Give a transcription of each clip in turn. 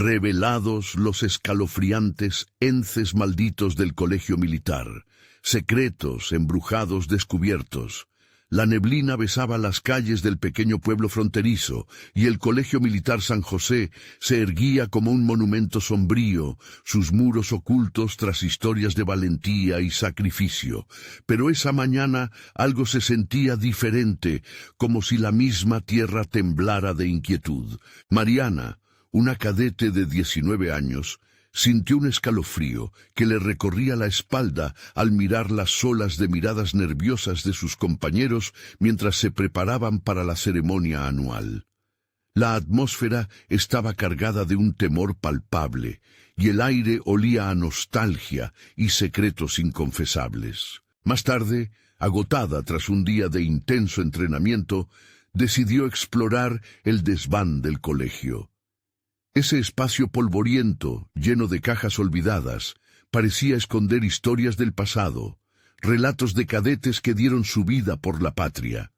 revelados los escalofriantes ences malditos del colegio militar, secretos, embrujados, descubiertos. La neblina besaba las calles del pequeño pueblo fronterizo, y el Colegio Militar San José se erguía como un monumento sombrío, sus muros ocultos tras historias de valentía y sacrificio. Pero esa mañana algo se sentía diferente, como si la misma tierra temblara de inquietud. Mariana, una cadete de 19 años, sintió un escalofrío que le recorría la espalda al mirar las olas de miradas nerviosas de sus compañeros mientras se preparaban para la ceremonia anual. La atmósfera estaba cargada de un temor palpable, y el aire olía a nostalgia y secretos inconfesables. Más tarde, agotada tras un día de intenso entrenamiento, decidió explorar el desván del colegio. Ese espacio polvoriento, lleno de cajas olvidadas, parecía esconder historias del pasado, relatos de cadetes que dieron su vida por la patria.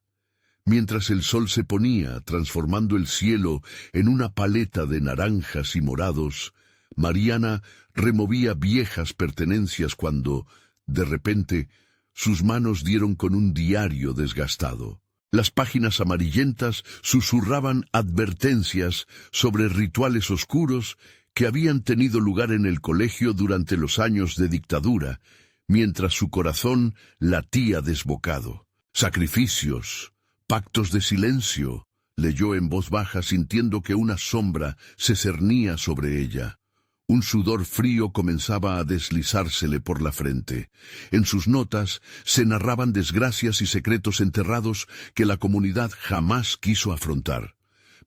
Mientras el sol se ponía, transformando el cielo en una paleta de naranjas y morados, Mariana removía viejas pertenencias cuando, de repente, sus manos dieron con un diario desgastado. Las páginas amarillentas susurraban advertencias sobre rituales oscuros que habían tenido lugar en el colegio durante los años de dictadura, mientras su corazón latía desbocado. Sacrificios, pactos de silencio, leyó en voz baja sintiendo que una sombra se cernía sobre ella. Un sudor frío comenzaba a deslizársele por la frente. En sus notas se narraban desgracias y secretos enterrados que la comunidad jamás quiso afrontar.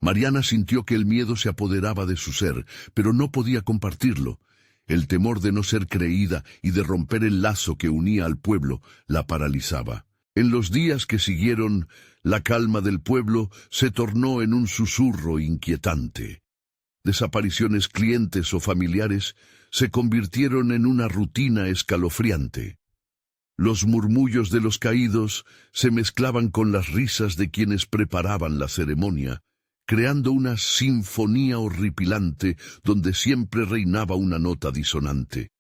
Mariana sintió que el miedo se apoderaba de su ser, pero no podía compartirlo. El temor de no ser creída y de romper el lazo que unía al pueblo la paralizaba. En los días que siguieron, la calma del pueblo se tornó en un susurro inquietante. Desapariciones clientes o familiares se convirtieron en una rutina escalofriante. Los murmullos de los caídos se mezclaban con las risas de quienes preparaban la ceremonia, creando una sinfonía horripilante donde siempre reinaba una nota disonante.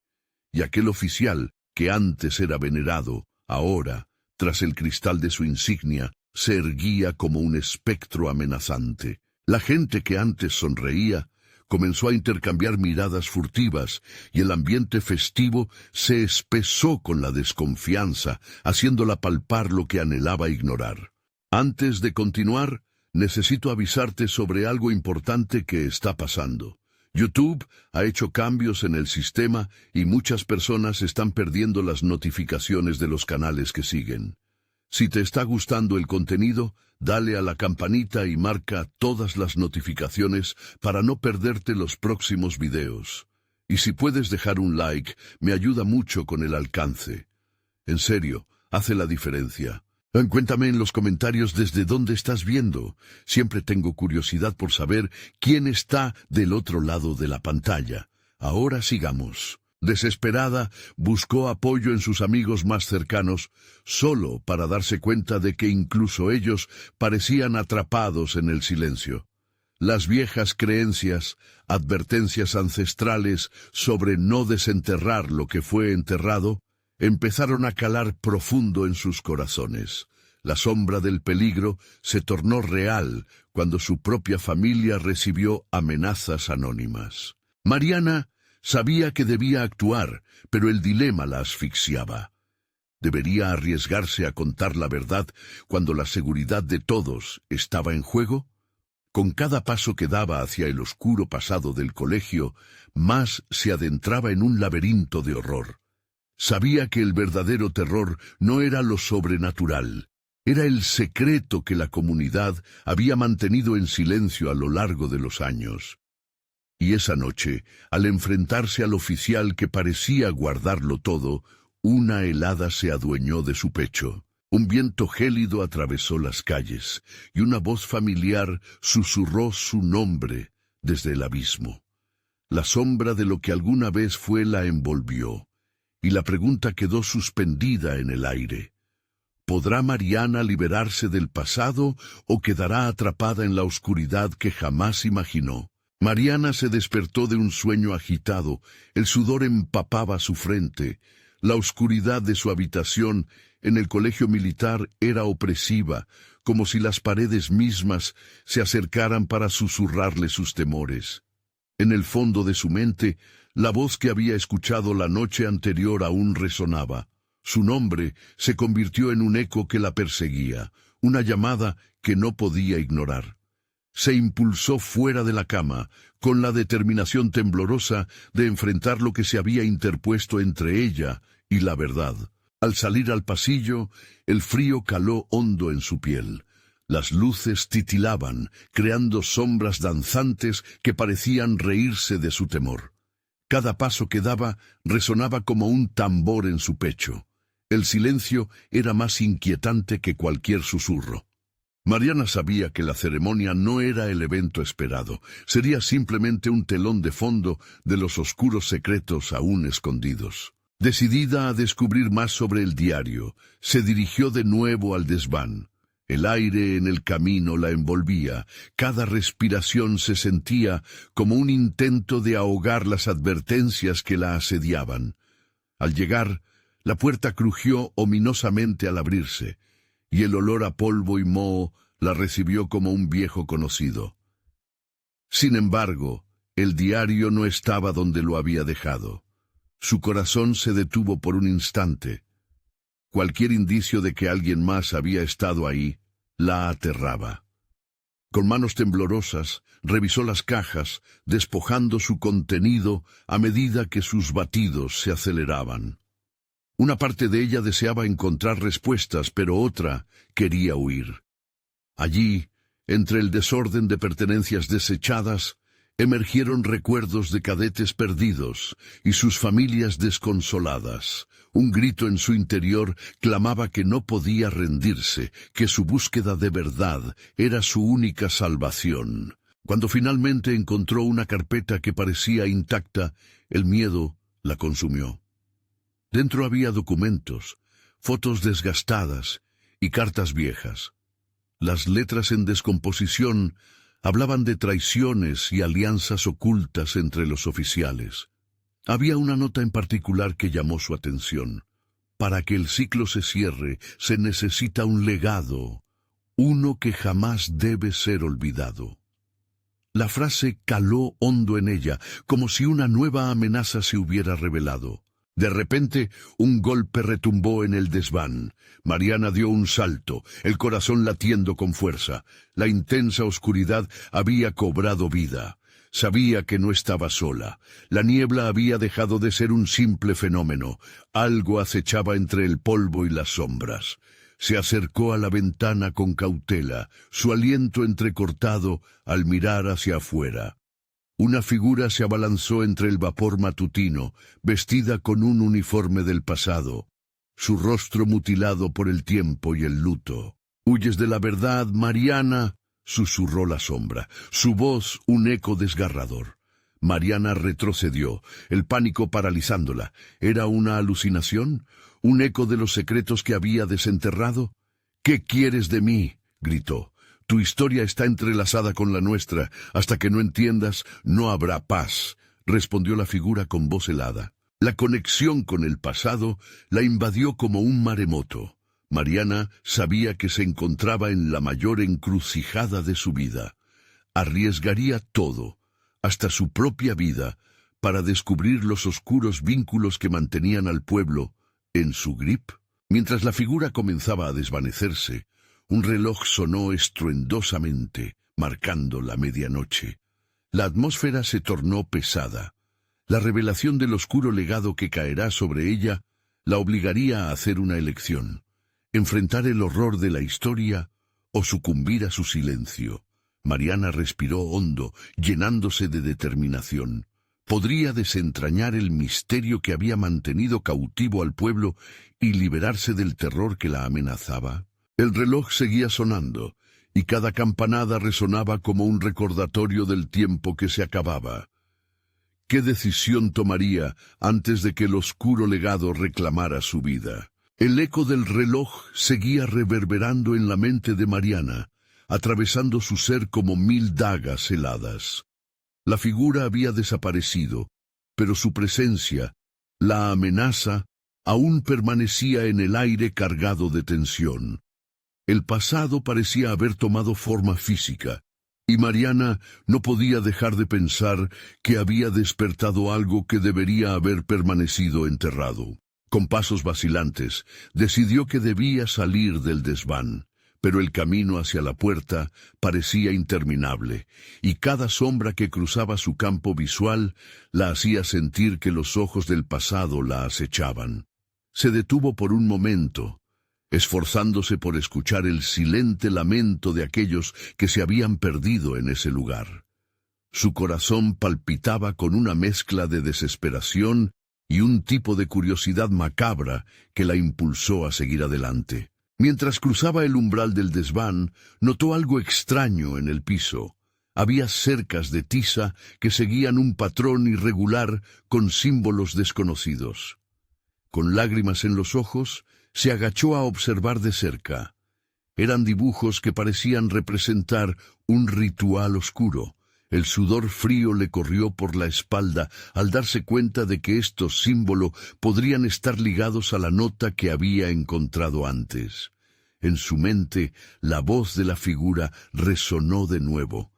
Y aquel oficial, que antes era venerado, ahora, tras el cristal de su insignia, se erguía como un espectro amenazante. La gente que antes sonreía comenzó a intercambiar miradas furtivas, y el ambiente festivo se espesó con la desconfianza, haciéndola palpar lo que anhelaba ignorar. Antes de continuar, necesito avisarte sobre algo importante que está pasando. YouTube ha hecho cambios en el sistema y muchas personas están perdiendo las notificaciones de los canales que siguen. Si te está gustando el contenido, dale a la campanita y marca todas las notificaciones para no perderte los próximos videos. Y si puedes dejar un like, me ayuda mucho con el alcance. En serio, hace la diferencia. Cuéntame en los comentarios desde dónde estás viendo. Siempre tengo curiosidad por saber quién está del otro lado de la pantalla. Ahora sigamos. Desesperada, buscó apoyo en sus amigos más cercanos, solo para darse cuenta de que incluso ellos parecían atrapados en el silencio. Las viejas creencias, advertencias ancestrales sobre no desenterrar lo que fue enterrado, empezaron a calar profundo en sus corazones. La sombra del peligro se tornó real cuando su propia familia recibió amenazas anónimas. Mariana sabía que debía actuar, pero el dilema la asfixiaba. ¿Debería arriesgarse a contar la verdad cuando la seguridad de todos estaba en juego? Con cada paso que daba hacia el oscuro pasado del colegio, más se adentraba en un laberinto de horror. Sabía que el verdadero terror no era lo sobrenatural, era el secreto que la comunidad había mantenido en silencio a lo largo de los años. Y esa noche, al enfrentarse al oficial que parecía guardarlo todo, una helada se adueñó de su pecho. Un viento gélido atravesó las calles, y una voz familiar susurró su nombre desde el abismo. La sombra de lo que alguna vez fue la envolvió, y la pregunta quedó suspendida en el aire. ¿Podrá Mariana liberarse del pasado o quedará atrapada en la oscuridad que jamás imaginó? Mariana se despertó de un sueño agitado, el sudor empapaba su frente. La oscuridad de su habitación en el colegio militar era opresiva, como si las paredes mismas se acercaran para susurrarle sus temores. En el fondo de su mente, la voz que había escuchado la noche anterior aún resonaba. Su nombre se convirtió en un eco que la perseguía, una llamada que no podía ignorar. Se impulsó fuera de la cama, con la determinación temblorosa de enfrentar lo que se había interpuesto entre ella y la verdad. Al salir al pasillo, el frío caló hondo en su piel. Las luces titilaban, creando sombras danzantes que parecían reírse de su temor. Cada paso que daba resonaba como un tambor en su pecho. El silencio era más inquietante que cualquier susurro. Mariana sabía que la ceremonia no era el evento esperado, sería simplemente un telón de fondo de los oscuros secretos aún escondidos. Decidida a descubrir más sobre el diario, se dirigió de nuevo al desván. El aire en el camino la envolvía, cada respiración se sentía como un intento de ahogar las advertencias que la asediaban. Al llegar, la puerta crujió ominosamente al abrirse, y el olor a polvo y moho la recibió como un viejo conocido. Sin embargo, el diario no estaba donde lo había dejado. Su corazón se detuvo por un instante. Cualquier indicio de que alguien más había estado ahí la aterraba. Con manos temblorosas, revisó las cajas, despojando su contenido a medida que sus batidos se aceleraban. Una parte de ella deseaba encontrar respuestas, pero otra quería huir. Allí, entre el desorden de pertenencias desechadas, emergieron recuerdos de cadetes perdidos y sus familias desconsoladas. Un grito en su interior clamaba que no podía rendirse, que su búsqueda de verdad era su única salvación. Cuando finalmente encontró una carpeta que parecía intacta, el miedo la consumió. Dentro había documentos, fotos desgastadas y cartas viejas. Las letras en descomposición hablaban de traiciones y alianzas ocultas entre los oficiales. Había una nota en particular que llamó su atención. Para que el ciclo se cierre, se necesita un legado, uno que jamás debe ser olvidado. La frase caló hondo en ella, como si una nueva amenaza se hubiera revelado. De repente, un golpe retumbó en el desván. Mariana dio un salto, el corazón latiendo con fuerza. La intensa oscuridad había cobrado vida. Sabía que no estaba sola. La niebla había dejado de ser un simple fenómeno. Algo acechaba entre el polvo y las sombras. Se acercó a la ventana con cautela, su aliento entrecortado al mirar hacia afuera. Una figura se abalanzó entre el vapor matutino, vestida con un uniforme del pasado, su rostro mutilado por el tiempo y el luto. «¿Huyes de la verdad, Mariana?», susurró la sombra, su voz un eco desgarrador. Mariana retrocedió, el pánico paralizándola. ¿Era una alucinación? ¿Un eco de los secretos que había desenterrado? «¿Qué quieres de mí?», gritó. «Tu historia está entrelazada con la nuestra. Hasta que no entiendas, no habrá paz», respondió la figura con voz helada. La conexión con el pasado la invadió como un maremoto. Mariana sabía que se encontraba en la mayor encrucijada de su vida. Arriesgaría todo, hasta su propia vida, para descubrir los oscuros vínculos que mantenían al pueblo en su grip. Mientras la figura comenzaba a desvanecerse, un reloj sonó estruendosamente, marcando la medianoche. La atmósfera se tornó pesada. La revelación del oscuro legado que caerá sobre ella la obligaría a hacer una elección: enfrentar el horror de la historia o sucumbir a su silencio. Mariana respiró hondo, llenándose de determinación. Podría desentrañar el misterio que había mantenido cautivo al pueblo y liberarse del terror que la amenazaba. El reloj seguía sonando, y cada campanada resonaba como un recordatorio del tiempo que se acababa. ¿Qué decisión tomaría antes de que el oscuro legado reclamara su vida? El eco del reloj seguía reverberando en la mente de Mariana, atravesando su ser como 1000 dagas heladas. La figura había desaparecido, pero su presencia, la amenaza, aún permanecía en el aire cargado de tensión. El pasado parecía haber tomado forma física, y Mariana no podía dejar de pensar que había despertado algo que debería haber permanecido enterrado. Con pasos vacilantes, decidió que debía salir del desván, pero el camino hacia la puerta parecía interminable, y cada sombra que cruzaba su campo visual la hacía sentir que los ojos del pasado la acechaban. Se detuvo por un momento, esforzándose por escuchar el silente lamento de aquellos que se habían perdido en ese lugar. Su corazón palpitaba con una mezcla de desesperación y un tipo de curiosidad macabra que la impulsó a seguir adelante. Mientras cruzaba el umbral del desván, notó algo extraño en el piso. Había cercas de tiza que seguían un patrón irregular con símbolos desconocidos. Con lágrimas en los ojos, se agachó a observar de cerca. Eran dibujos que parecían representar un ritual oscuro. El sudor frío le corrió por la espalda al darse cuenta de que estos símbolos podrían estar ligados a la nota que había encontrado antes. En su mente, la voz de la figura resonó de nuevo.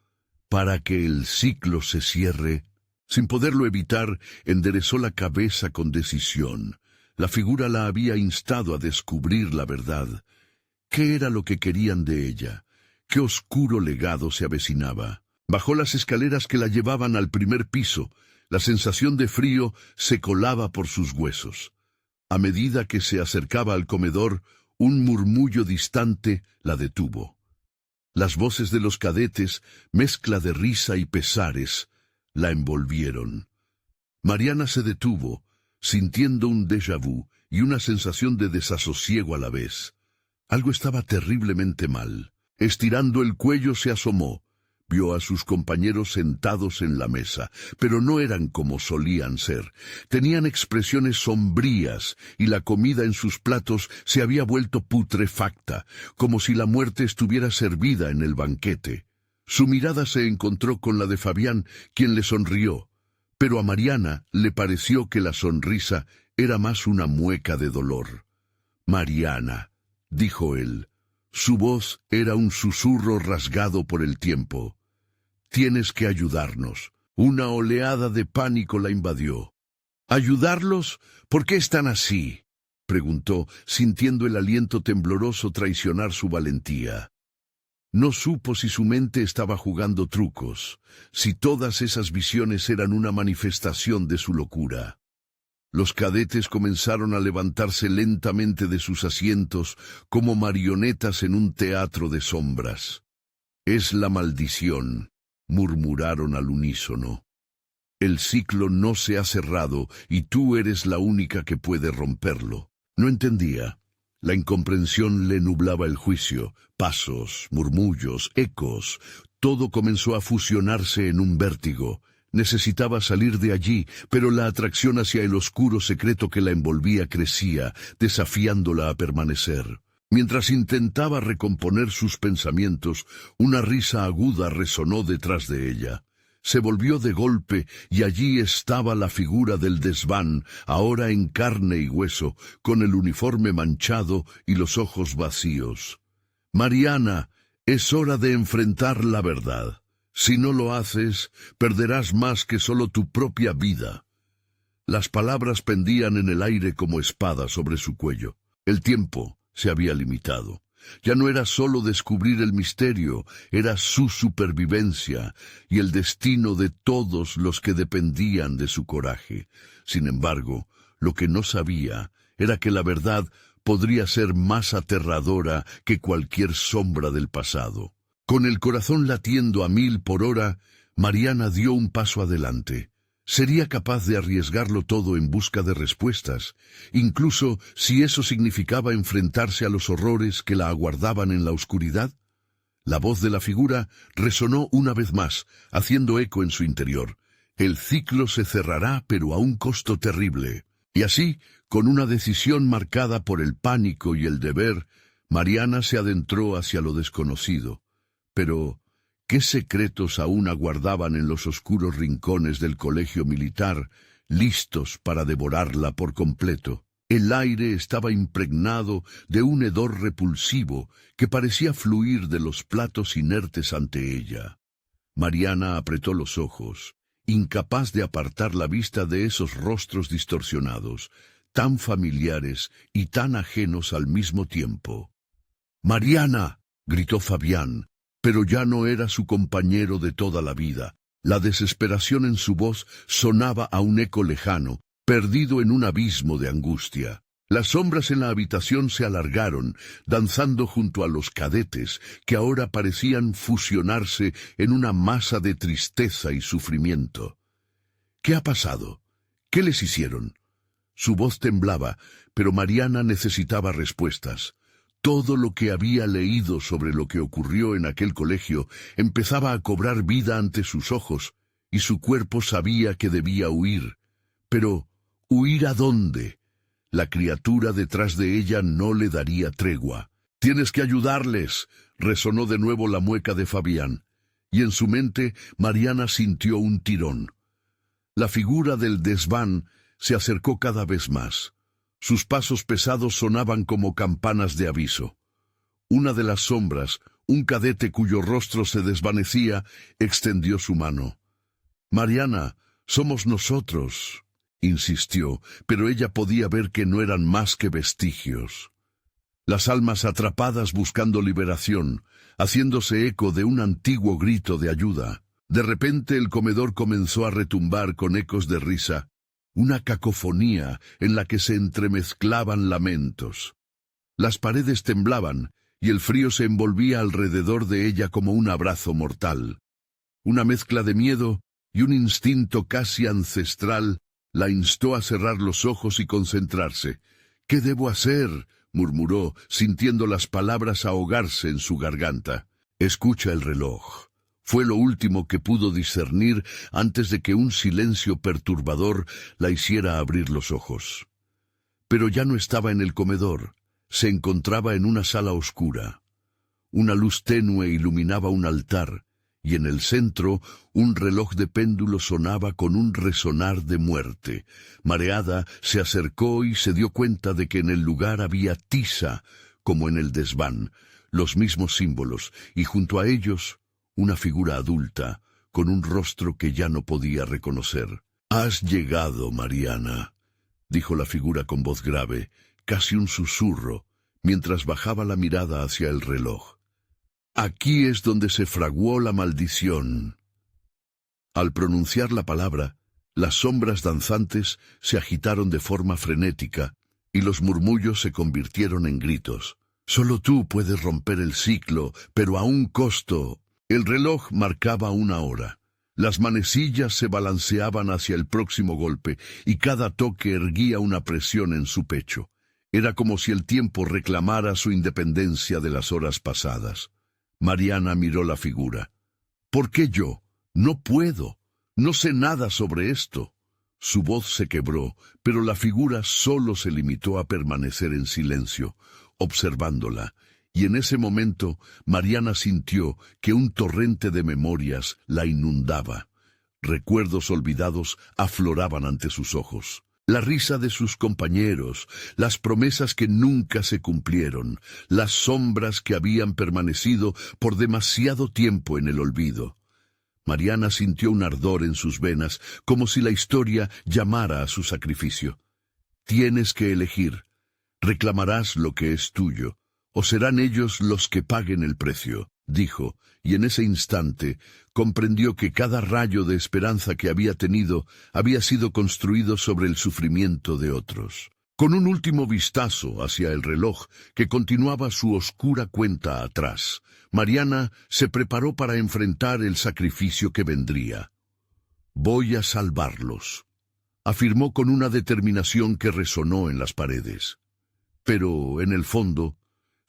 Para que el ciclo se cierre. Sin poderlo evitar, enderezó la cabeza con decisión. La figura la había instado a descubrir la verdad. ¿Qué era lo que querían de ella? ¿Qué oscuro legado se avecinaba? Bajó las escaleras que la llevaban al primer piso. La sensación de frío se colaba por sus huesos. A medida que se acercaba al comedor, un murmullo distante la detuvo. Las voces de los cadetes, mezcla de risa y pesares, la envolvieron. Mariana se detuvo, sintiendo un déjà vu y una sensación de desasosiego a la vez. Algo estaba terriblemente mal. Estirando el cuello se asomó. Vio a sus compañeros sentados en la mesa, pero no eran como solían ser. Tenían expresiones sombrías y la comida en sus platos se había vuelto putrefacta, como si la muerte estuviera servida en el banquete. Su mirada se encontró con la de Fabián, quien le sonrió, pero a Mariana le pareció que la sonrisa era más una mueca de dolor. «Mariana», dijo él. Su voz era un susurro rasgado por el tiempo. «Tienes que ayudarnos». Una oleada de pánico la invadió. «¿Ayudarlos? ¿Por qué están así?», preguntó, sintiendo el aliento tembloroso traicionar su valentía. No supo si su mente estaba jugando trucos, si todas esas visiones eran una manifestación de su locura. Los cadetes comenzaron a levantarse lentamente de sus asientos como marionetas en un teatro de sombras. «Es la maldición», murmuraron al unísono. «El ciclo no se ha cerrado y tú eres la única que puede romperlo». No entendía. La incomprensión le nublaba el juicio. Pasos, murmullos, ecos, todo comenzó a fusionarse en un vértigo. Necesitaba salir de allí, pero la atracción hacia el oscuro secreto que la envolvía crecía, desafiándola a permanecer. Mientras intentaba recomponer sus pensamientos, una risa aguda resonó detrás de ella. Se volvió de golpe y allí estaba la figura del desván, ahora en carne y hueso, con el uniforme manchado y los ojos vacíos. «Mariana, es hora de enfrentar la verdad. Si no lo haces, perderás más que solo tu propia vida». Las palabras pendían en el aire como espadas sobre su cuello. El tiempo se había limitado. Ya no era solo descubrir el misterio, era su supervivencia y el destino de todos los que dependían de su coraje. Sin embargo, lo que no sabía era que la verdad podría ser más aterradora que cualquier sombra del pasado. Con el corazón latiendo a 1000 por hora, Mariana dio un paso adelante. Sería capaz de arriesgarlo todo en busca de respuestas, incluso si eso significaba enfrentarse a los horrores que la aguardaban en la oscuridad. La voz de la figura resonó una vez más, haciendo eco en su interior. «El ciclo se cerrará, pero a un costo terrible». Y así, con una decisión marcada por el pánico y el deber, Mariana se adentró hacia lo desconocido. Pero, ¿Qué secretos aún aguardaban en los oscuros rincones del colegio militar, listos para devorarla por completo? El aire estaba impregnado de un hedor repulsivo que parecía fluir de los platos inertes ante ella. Mariana apretó los ojos, incapaz de apartar la vista de esos rostros distorsionados, tan familiares y tan ajenos al mismo tiempo. «¡Mariana!», gritó Fabián, pero ya no era su compañero de toda la vida. La desesperación en su voz sonaba a un eco lejano, perdido en un abismo de angustia. Las sombras en la habitación se alargaron, danzando junto a los cadetes, que ahora parecían fusionarse en una masa de tristeza y sufrimiento. «¿Qué ha pasado? ¿Qué les hicieron?». Su voz temblaba, pero Mariana necesitaba respuestas. Todo lo que había leído sobre lo que ocurrió en aquel colegio empezaba a cobrar vida ante sus ojos, y su cuerpo sabía que debía huir. Pero, ¿huir a dónde? La criatura detrás de ella no le daría tregua. «Tienes que ayudarles», resonó de nuevo la mueca de Fabián, y en su mente Mariana sintió un tirón. La figura del desván se acercó cada vez más. Sus pasos pesados sonaban como campanas de aviso. Una de las sombras, un cadete cuyo rostro se desvanecía, extendió su mano. «Mariana, somos nosotros», insistió, pero ella podía ver que no eran más que vestigios. Las almas atrapadas buscando liberación, haciéndose eco de un antiguo grito de ayuda. De repente el comedor comenzó a retumbar con ecos de risa, una cacofonía en la que se entremezclaban lamentos. Las paredes temblaban y el frío se envolvía alrededor de ella como un abrazo mortal. Una mezcla de miedo y un instinto casi ancestral la instó a cerrar los ojos y concentrarse. «¿Qué debo hacer?», murmuró, sintiendo las palabras ahogarse en su garganta. «Escucha el reloj». Fue lo último que pudo discernir antes de que un silencio perturbador la hiciera abrir los ojos. Pero ya no estaba en el comedor, se encontraba en una sala oscura. Una luz tenue iluminaba un altar, y en el centro un reloj de péndulo sonaba con un resonar de muerte. Mareada, se acercó y se dio cuenta de que en el lugar había tiza, como en el desván, los mismos símbolos, y junto a ellos una figura adulta, con un rostro que ya no podía reconocer. «Has llegado, Mariana», dijo la figura con voz grave, casi un susurro, mientras bajaba la mirada hacia el reloj. «Aquí es donde se fraguó la maldición». Al pronunciar la palabra, las sombras danzantes se agitaron de forma frenética, y los murmullos se convirtieron en gritos. «Solo tú puedes romper el ciclo, pero a un costo». El reloj marcaba 1 hora. Las manecillas se balanceaban hacia el próximo golpe, y cada toque erguía una presión en su pecho. Era como si el tiempo reclamara su independencia de las horas pasadas. Mariana miró la figura. «¿Por qué yo? No puedo. No sé nada sobre esto». Su voz se quebró, pero la figura solo se limitó a permanecer en silencio, observándola. Y en ese momento Mariana sintió que un torrente de memorias la inundaba. Recuerdos olvidados afloraban ante sus ojos. La risa de sus compañeros, las promesas que nunca se cumplieron, las sombras que habían permanecido por demasiado tiempo en el olvido. Mariana sintió un ardor en sus venas, como si la historia llamara a su sacrificio. «Tienes que elegir. Reclamarás lo que es tuyo, o serán ellos los que paguen el precio», dijo, y en ese instante comprendió que cada rayo de esperanza que había tenido había sido construido sobre el sufrimiento de otros. Con un último vistazo hacia el reloj que continuaba su oscura cuenta atrás, Mariana se preparó para enfrentar el sacrificio que vendría. «Voy a salvarlos», afirmó con una determinación que resonó en las paredes. Pero, en el fondo,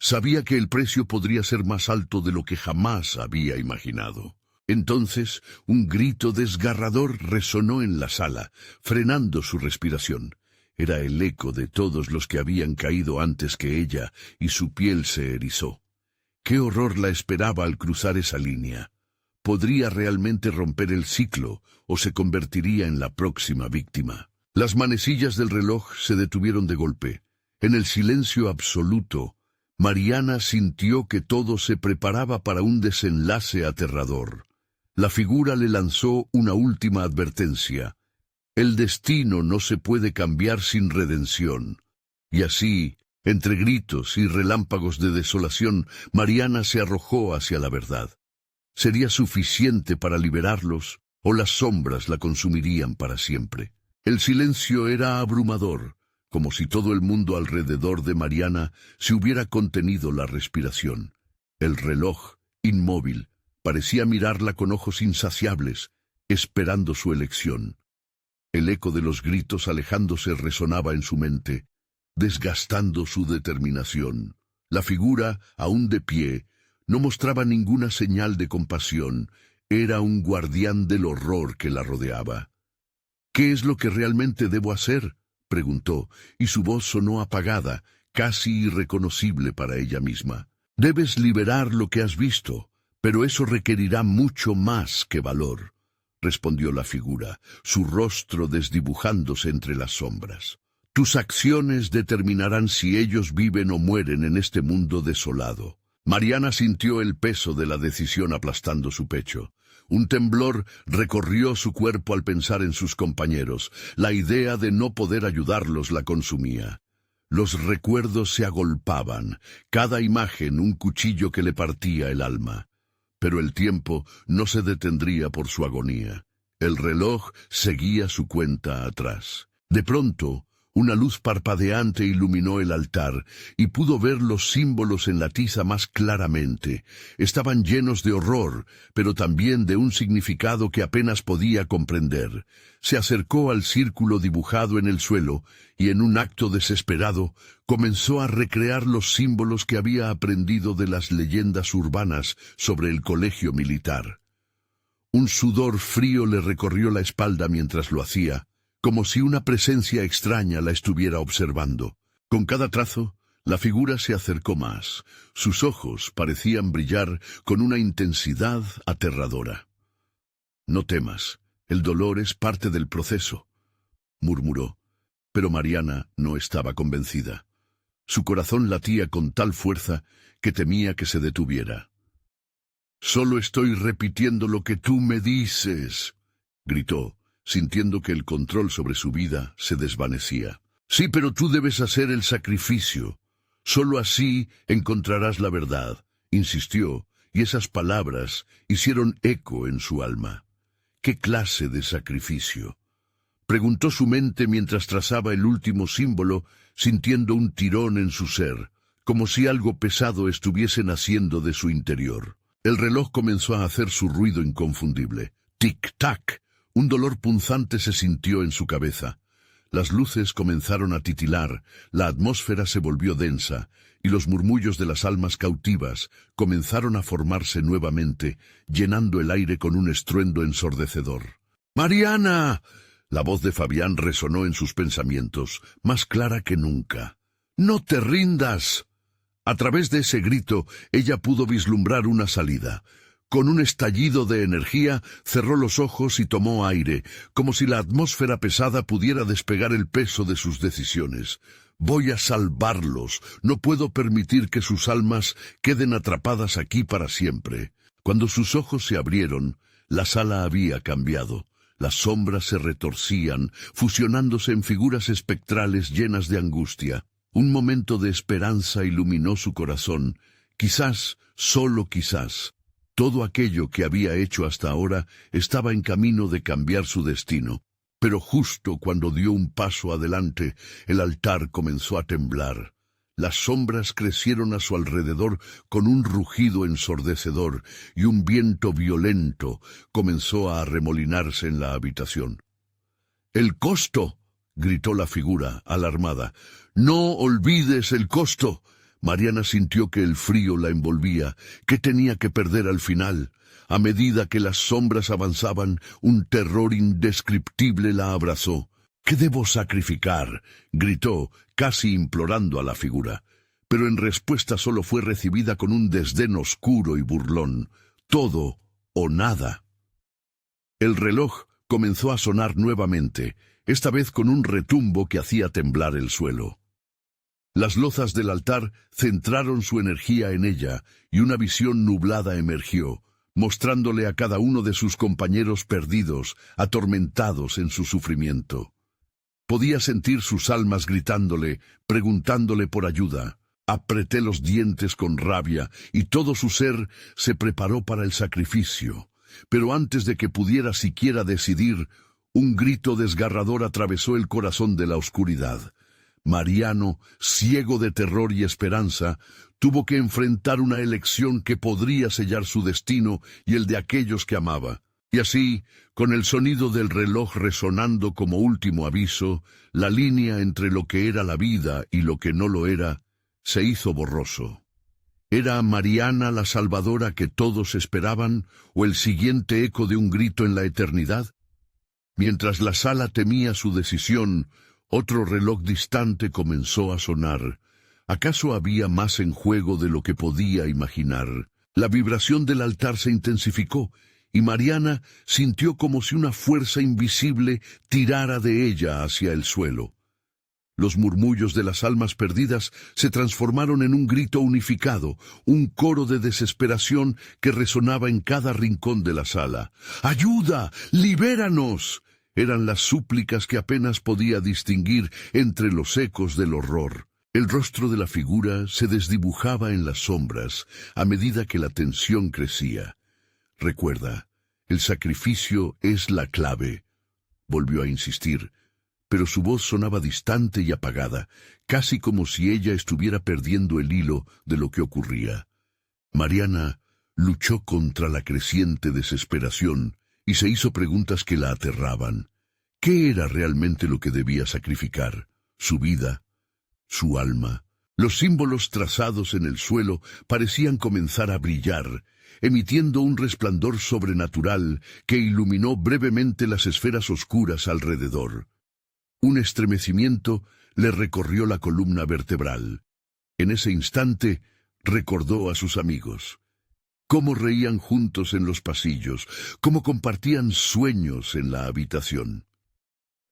sabía que el precio podría ser más alto de lo que jamás había imaginado. Entonces, un grito desgarrador resonó en la sala, frenando su respiración. Era el eco de todos los que habían caído antes que ella, y su piel se erizó. Qué horror la esperaba al cruzar esa línea. podría realmente romper el ciclo o se convertiría en la próxima víctima. Las manecillas del reloj se detuvieron de golpe. En el silencio absoluto, Mariana sintió que todo se preparaba para un desenlace aterrador. La figura le lanzó una última advertencia. El destino no se puede cambiar sin redención. Y así, entre gritos y relámpagos de desolación, Mariana se arrojó hacia la verdad. ¿Sería suficiente para liberarlos o las sombras la consumirían para siempre? El silencio era abrumador, como si todo el mundo alrededor de Mariana se hubiera contenido la respiración. El reloj, inmóvil, parecía mirarla con ojos insaciables, esperando su elección. El eco de los gritos alejándose resonaba en su mente, desgastando su determinación. La figura, aún de pie, no mostraba ninguna señal de compasión. Era un guardián del horror que la rodeaba. «¿Qué es lo que realmente debo hacer?», preguntó, y su voz sonó apagada, casi irreconocible para ella misma. «Debes liberar lo que has visto, pero eso requerirá mucho más que valor», respondió la figura, su rostro desdibujándose entre las sombras. «Tus acciones determinarán si ellos viven o mueren en este mundo desolado». Mariana sintió el peso de la decisión aplastando su pecho. Un temblor recorrió su cuerpo al pensar en sus compañeros. La idea de no poder ayudarlos la consumía. Los recuerdos se agolpaban, cada imagen un cuchillo que le partía el alma. Pero el tiempo no se detendría por su agonía. El reloj seguía su cuenta atrás. De pronto, una luz parpadeante iluminó el altar y pudo ver los símbolos en la tiza más claramente. Estaban llenos de horror, pero también de un significado que apenas podía comprender. Se acercó al círculo dibujado en el suelo y en un acto desesperado comenzó a recrear los símbolos que había aprendido de las leyendas urbanas sobre el colegio militar. Un sudor frío le recorrió la espalda mientras lo hacía, como si una presencia extraña la estuviera observando. Con cada trazo, la figura se acercó más. Sus ojos parecían brillar con una intensidad aterradora. «No temas, el dolor es parte del proceso», murmuró, pero Mariana no estaba convencida. Su corazón latía con tal fuerza que temía que se detuviera. «Solo estoy repitiendo lo que tú me dices», gritó, sintiendo que el control sobre su vida se desvanecía. «Sí, pero tú debes hacer el sacrificio. Solo así encontrarás la verdad», insistió, y esas palabras hicieron eco en su alma. «¿Qué clase de sacrificio?», preguntó su mente mientras trazaba el último símbolo, sintiendo un tirón en su ser, como si algo pesado estuviese naciendo de su interior. El reloj comenzó a hacer su ruido inconfundible. Tic-tac. Un dolor punzante se sintió en su cabeza. Las luces comenzaron a titilar, la atmósfera se volvió densa, y los murmullos de las almas cautivas comenzaron a formarse nuevamente, llenando el aire con un estruendo ensordecedor. «¡Mariana!». La voz de Fabián resonó en sus pensamientos, más clara que nunca. «¡No te rindas!». A través de ese grito, ella pudo vislumbrar una salida. Con un estallido de energía, cerró los ojos y tomó aire, como si la atmósfera pesada pudiera despegar el peso de sus decisiones. «Voy a salvarlos. No puedo permitir que sus almas queden atrapadas aquí para siempre». Cuando sus ojos se abrieron, la sala había cambiado. Las sombras se retorcían, fusionándose en figuras espectrales llenas de angustia. Un momento de esperanza iluminó su corazón. Quizás, solo quizás, todo aquello que había hecho hasta ahora estaba en camino de cambiar su destino. Pero justo cuando dio un paso adelante, el altar comenzó a temblar. Las sombras crecieron a su alrededor con un rugido ensordecedor y un viento violento comenzó a arremolinarse en la habitación. «¡El costo!», gritó la figura, alarmada. «¡No olvides el costo!». Mariana sintió que el frío la envolvía. ¿Qué tenía que perder al final? A medida que las sombras avanzaban, un terror indescriptible la abrazó. «¿Qué debo sacrificar?», gritó, casi implorando a la figura. Pero en respuesta solo fue recibida con un desdén oscuro y burlón. «Todo o nada. El reloj comenzó a sonar nuevamente, esta vez con un retumbo que hacía temblar el suelo. Las lozas del altar centraron su energía en ella, y una visión nublada emergió, mostrándole a cada uno de sus compañeros perdidos, atormentados en su sufrimiento. Podía sentir sus almas gritándole, preguntándole por ayuda. Apreté los dientes con rabia, y todo su ser se preparó para el sacrificio. Pero antes de que pudiera siquiera decidir, un grito desgarrador atravesó el corazón de la oscuridad. Mariano, ciego de terror y esperanza, tuvo que enfrentar una elección que podría sellar su destino y el de aquellos que amaba. Y así, con el sonido del reloj resonando como último aviso, la línea entre lo que era la vida y lo que no lo era, se hizo borroso. ¿Era Mariana la salvadora que todos esperaban, o el siguiente eco de un grito en la eternidad? Mientras la sala temía su decisión, otro reloj distante comenzó a sonar. ¿Acaso había más en juego de lo que podía imaginar? La vibración del altar se intensificó, y Mariana sintió como si una fuerza invisible tirara de ella hacia el suelo. Los murmullos de las almas perdidas se transformaron en un grito unificado, un coro de desesperación que resonaba en cada rincón de la sala. ¡Ayuda! ¡Libéranos! Eran las súplicas que apenas podía distinguir entre los ecos del horror. El rostro de la figura se desdibujaba en las sombras a medida que la tensión crecía. Recuerda, el sacrificio es la clave, volvió a insistir, pero su voz sonaba distante y apagada, casi como si ella estuviera perdiendo el hilo de lo que ocurría. Mariana luchó contra la creciente desesperación y se hizo preguntas que la aterraban. ¿Qué era realmente lo que debía sacrificar? ¿Su vida? ¿Su alma? Los símbolos trazados en el suelo parecían comenzar a brillar, emitiendo un resplandor sobrenatural que iluminó brevemente las esferas oscuras alrededor. Un estremecimiento le recorrió la columna vertebral. En ese instante recordó a sus amigos. Cómo reían juntos en los pasillos, cómo compartían sueños en la habitación.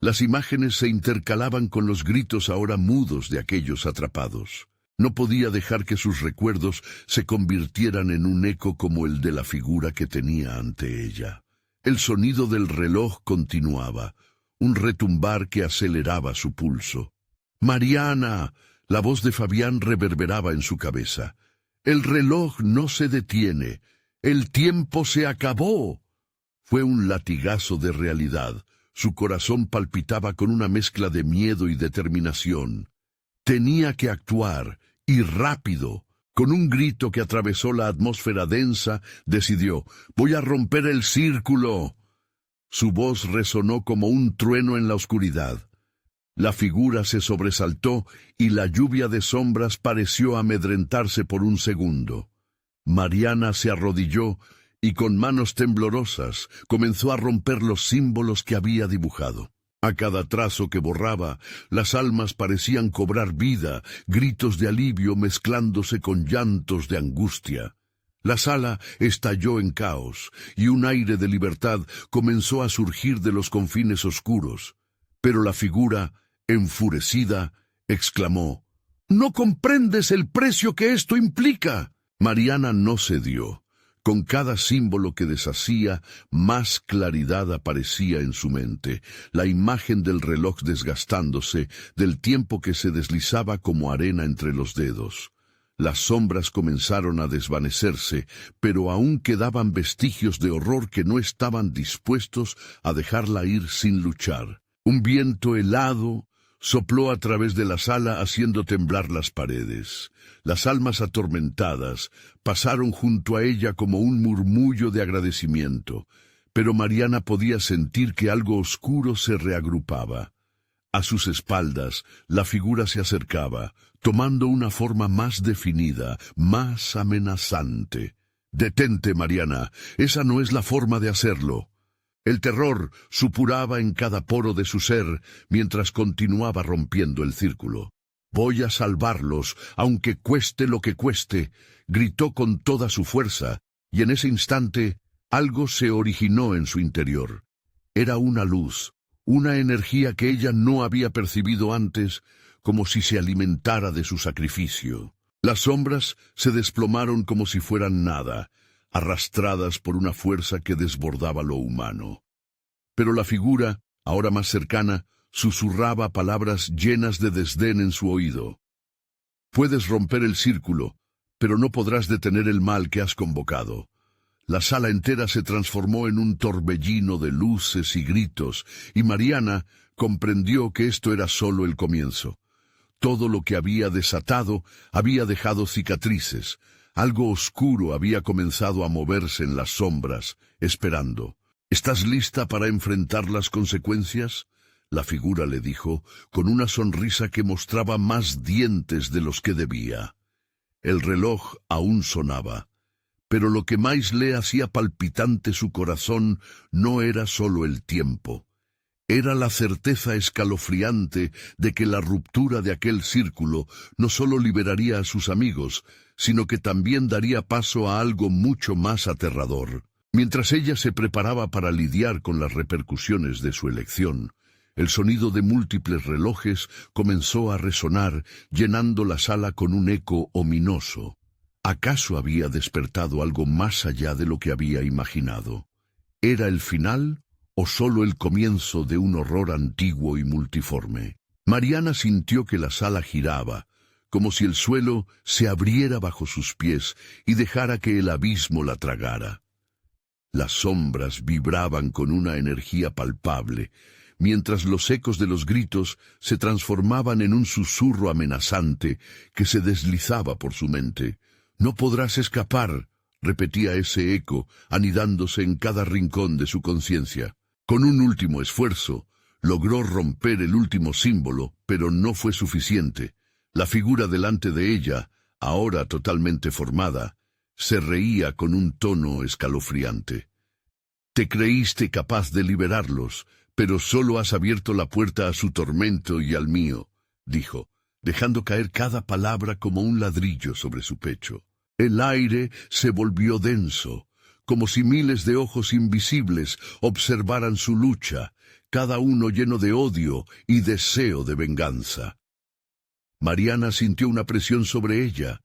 Las imágenes se intercalaban con los gritos ahora mudos de aquellos atrapados. No podía dejar que sus recuerdos se convirtieran en un eco como el de la figura que tenía ante ella. El sonido del reloj continuaba, un retumbar que aceleraba su pulso. ¡Mariana! La voz de Fabián reverberaba en su cabeza. «El reloj no se detiene. El tiempo se acabó». Fue un latigazo de realidad. Su corazón palpitaba con una mezcla de miedo y determinación. Tenía que actuar, y rápido. Con un grito que atravesó la atmósfera densa, decidió: «Voy a romper el círculo». Su voz resonó como un trueno en la oscuridad. La figura se sobresaltó y la lluvia de sombras pareció amedrentarse por un segundo. Mariana se arrodilló y con manos temblorosas comenzó a romper los símbolos que había dibujado. A cada trazo que borraba, las almas parecían cobrar vida, gritos de alivio mezclándose con llantos de angustia. La sala estalló en caos, y un aire de libertad comenzó a surgir de los confines oscuros. Pero la figura, enfurecida, exclamó: «¿No comprendes el precio que esto implica?». Mariana no cedió. Con cada símbolo que deshacía, más claridad aparecía en su mente. La imagen del reloj desgastándose, del tiempo que se deslizaba como arena entre los dedos. Las sombras comenzaron a desvanecerse, pero aún quedaban vestigios de horror que no estaban dispuestos a dejarla ir sin luchar. Un viento helado sopló a través de la sala haciendo temblar las paredes. Las almas atormentadas pasaron junto a ella como un murmullo de agradecimiento, pero Mariana podía sentir que algo oscuro se reagrupaba. A sus espaldas, la figura se acercaba, tomando una forma más definida, más amenazante. «Detente, Mariana, esa no es la forma de hacerlo». El terror supuraba en cada poro de su ser mientras continuaba rompiendo el círculo. «Voy a salvarlos, aunque cueste lo que cueste», gritó con toda su fuerza, y en ese instante Algo se originó en su interior. Era una luz, una energía que ella no había percibido antes, como si se alimentara de su sacrificio. Las sombras se desplomaron como si fueran nada, arrastradas por una fuerza que desbordaba lo humano. Pero la figura, ahora más cercana, susurraba palabras llenas de desdén en su oído. «Puedes romper el círculo, pero no podrás detener el mal que has convocado». La sala entera se transformó en un torbellino de luces y gritos, y Mariana comprendió que esto era solo el comienzo. Todo lo que había desatado había dejado cicatrices. Algo oscuro había comenzado a moverse en las sombras, esperando. «¿Estás lista para enfrentar las consecuencias?», la figura le dijo, con una sonrisa que mostraba más dientes de los que debía. El reloj aún sonaba, pero lo que más le hacía palpitante su corazón no era solo el tiempo. Era la certeza escalofriante de que la ruptura de aquel círculo no solo liberaría a sus amigos, sino que también daría paso a algo mucho más aterrador. Mientras ella se preparaba para lidiar con las repercusiones de su elección, el sonido de múltiples relojes comenzó a resonar, llenando la sala con un eco ominoso. ¿Acaso había despertado algo más allá de lo que había imaginado? ¿Era el final o solo el comienzo de un horror antiguo y multiforme? Mariana sintió que la sala giraba, como si el suelo se abriera bajo sus pies y dejara que el abismo la tragara. Las sombras vibraban con una energía palpable, mientras los ecos de los gritos se transformaban en un susurro amenazante que se deslizaba por su mente. «No podrás escapar», repetía ese eco, anidándose en cada rincón de su conciencia. Con un último esfuerzo, logró romper el último símbolo, pero no fue suficiente. La figura delante de ella, ahora totalmente formada, se reía con un tono escalofriante. «Te creíste capaz de liberarlos, pero solo has abierto la puerta a su tormento y al mío», dijo, dejando caer cada palabra como un ladrillo sobre su pecho. El aire se volvió denso, como si miles de ojos invisibles observaran su lucha, cada uno lleno de odio y deseo de venganza. Mariana sintió una presión sobre ella,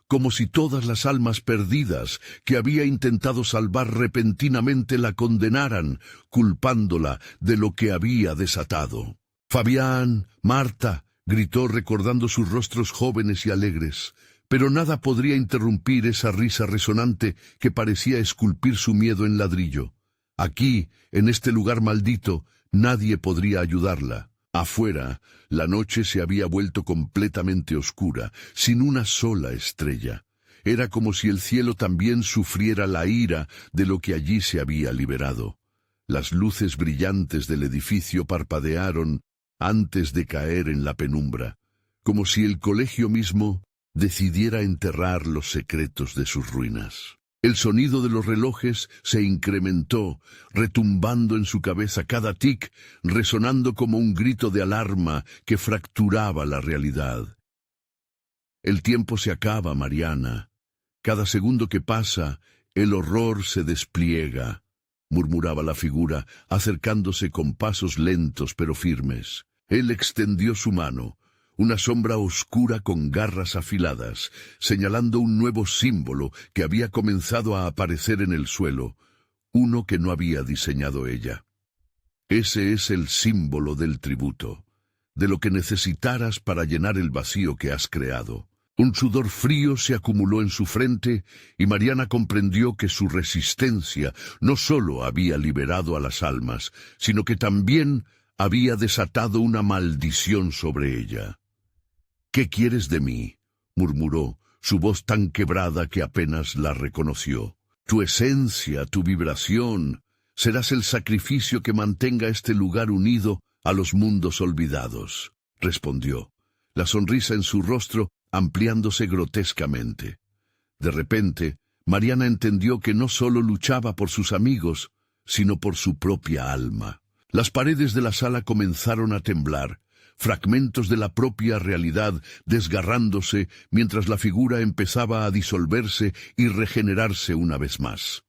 como si todas las almas perdidas que había intentado salvar repentinamente la condenaran, culpándola de lo que había desatado. «Fabián, Marta», gritó recordando sus rostros jóvenes y alegres, pero nada podría interrumpir esa risa resonante que parecía esculpir su miedo en ladrillo. Aquí, en este lugar maldito, nadie podría ayudarla. Afuera, la noche se había vuelto completamente oscura, sin una sola estrella. Era como si el cielo también sufriera la ira de lo que allí se había liberado. Las luces brillantes del edificio parpadearon antes de caer en la penumbra, como si el colegio mismo decidiera enterrar los secretos de sus ruinas. El sonido de los relojes se incrementó, retumbando en su cabeza cada tic, resonando como un grito de alarma que fracturaba la realidad. «El tiempo se acaba, Mariana. Cada segundo que pasa, el horror se despliega», murmuraba la figura, acercándose con pasos lentos pero firmes. Él extendió su mano, una sombra oscura con garras afiladas, señalando un nuevo símbolo que había comenzado a aparecer en el suelo, uno que no había diseñado ella. «Ese es el símbolo del tributo, de lo que necesitaras para llenar el vacío que has creado». Un sudor frío se acumuló en su frente y Mariana comprendió que su resistencia no solo había liberado a las almas, sino que también había desatado una maldición sobre ella. «¿Qué quieres de mí?», murmuró, su voz tan quebrada que apenas la reconoció. «Tu esencia, tu vibración, serás el sacrificio que mantenga este lugar unido a los mundos olvidados», respondió, la sonrisa en su rostro ampliándose grotescamente. De repente, Mariana entendió que no solo luchaba por sus amigos, sino por su propia alma. Las paredes de la sala comenzaron a temblar, fragmentos de la propia realidad desgarrándose mientras la figura empezaba a disolverse y regenerarse una vez más.